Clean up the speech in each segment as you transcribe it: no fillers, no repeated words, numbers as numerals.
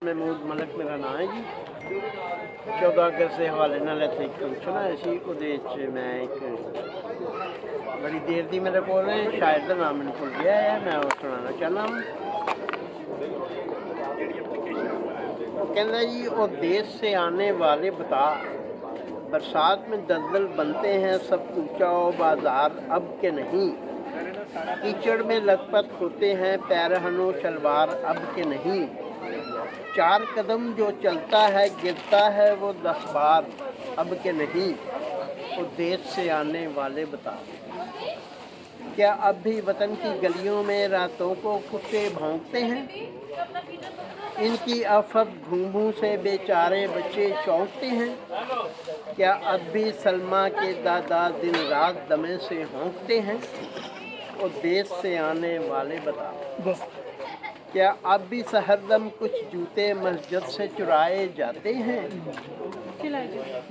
महमूद मलिक मेरा नाम है जी। 14 अगस्त के हवाले नाल इत्थे एक फंक्शन आया सी, उहदे च मैं एक बड़ी देर दी मेरे कोल है, शायर का नाम मैनूं भुल गया है, मैं वो सुनाना चाहना हूँ। कहना जी, वो देश से आने वाले बता, बरसात में दलदल बनते हैं सब ऊंचा बाजार अब के नहीं, कीचड़ में लथपथ होते हैं पैरहनों शलवार अब के नहीं, 4 कदम जो चलता है गिरता है वो 10 बार अब के नहीं, वो देश से आने वाले बता। क्या अब भी वतन की गलियों में रातों को कुत्ते भौंकते हैं, इनकी आफत भूं से बेचारे बच्चे चौंकते हैं, क्या अब भी सलमा के दादा दिन रात दमे से होंकते हैं, वो देश से आने वाले बता। क्या अब भी सहरदम कुछ जूते मस्जिद से चुराए जाते हैं,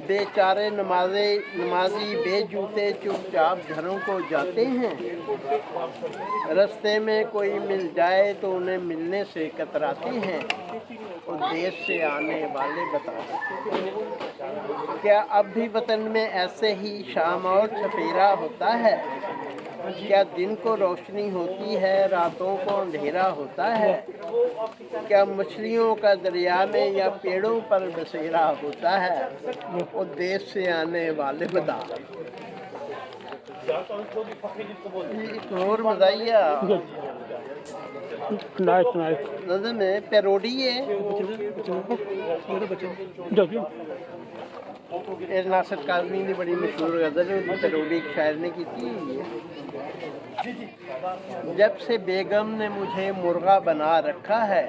बेचारे नमाजी बेजूते चुपचाप घरों को जाते हैं, रास्ते में कोई मिल जाए तो उन्हें मिलने से कतराते हैं, वो देश से आने वाले बता। क्या अब भी वतन में ऐसे ही शाम और सफेरा होता है, क्या दिन को रोशनी होती है रातों को अंधेरा होता है, क्या मछलियों का दरिया में या पेड़ों पर बसेरा होता है, वो देश से आने वाले बता। एक और मज़ाहिया नज़म है, पैरोडी है, नासिर काज़मी की बड़ी मशहूर गज़ल है, पैरोडी एक शायर ने की थी। जब से बेगम ने मुझे मुर्गा बना रखा है,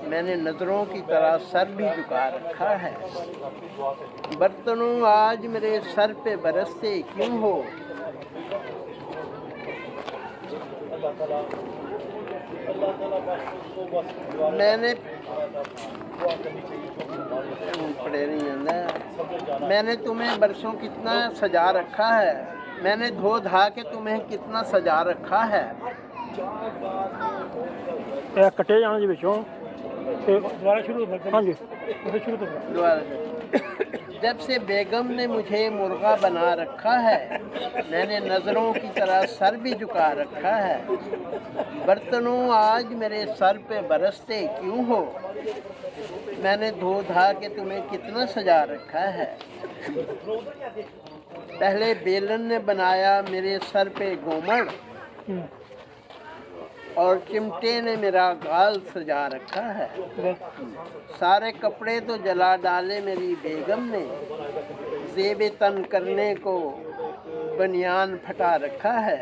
मैंने नज़रों की तरह सर भी झुका रखा है, बर्तनों आज मेरे सर पे बरसते क्यों हो, मैंने तुम्हें बरसों कितना सजा रखा है, मैंने धो धा के तुम्हें कितना सजा रखा है। कटे जाना जी बिचों दोबारा शुरू हाँ जी शुरू दोबारा। जब से बेगम ने मुझे मुर्गा बना रखा है, मैंने नज़रों की तरह सर भी झुका रखा है, बर्तनों आज मेरे सर पे बरसते क्यों हो, मैंने धो धा के तुम्हें कितना सजा रखा है। पहले बेलन ने बनाया मेरे सर पे गोमड़, और चिमटे ने मेरा गाल सजा रखा है, सारे कपड़े तो जला डाले मेरी बेगम ने, ज़ेबे तन करने को बनियान फटा रखा है,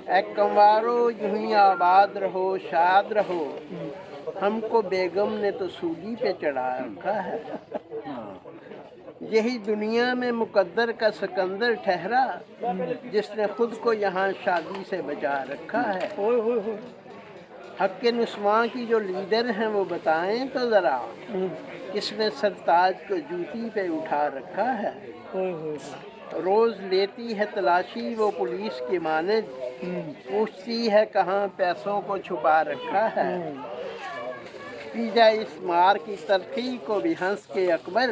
ऐ कंवारो यूं ही आबाद रहो शाद रहो, हमको बेगम ने तो सूली पे चढ़ा रखा है। यही दुनिया में मुकद्दर का सिकंदर ठहरा, जिसने खुद को यहाँ शादी से बचा रखा है। हक के नुस्वां की जो लीडर हैं वो बताएं तो ज़रा, किसने सरताज को जूती पे उठा रखा है। रोज़ लेती है तलाशी वो पुलिस की मानद, पूछती है कहाँ पैसों को छुपा रखा है। पी जाए इस मार की तलखी को भी हंस के अकबर,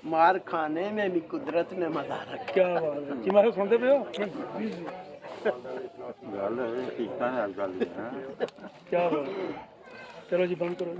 मार खाने में भी कुदरत ने मजा रखा। क्या बात है, सुनते पे हो क्या बात, चलो जी बंद करो।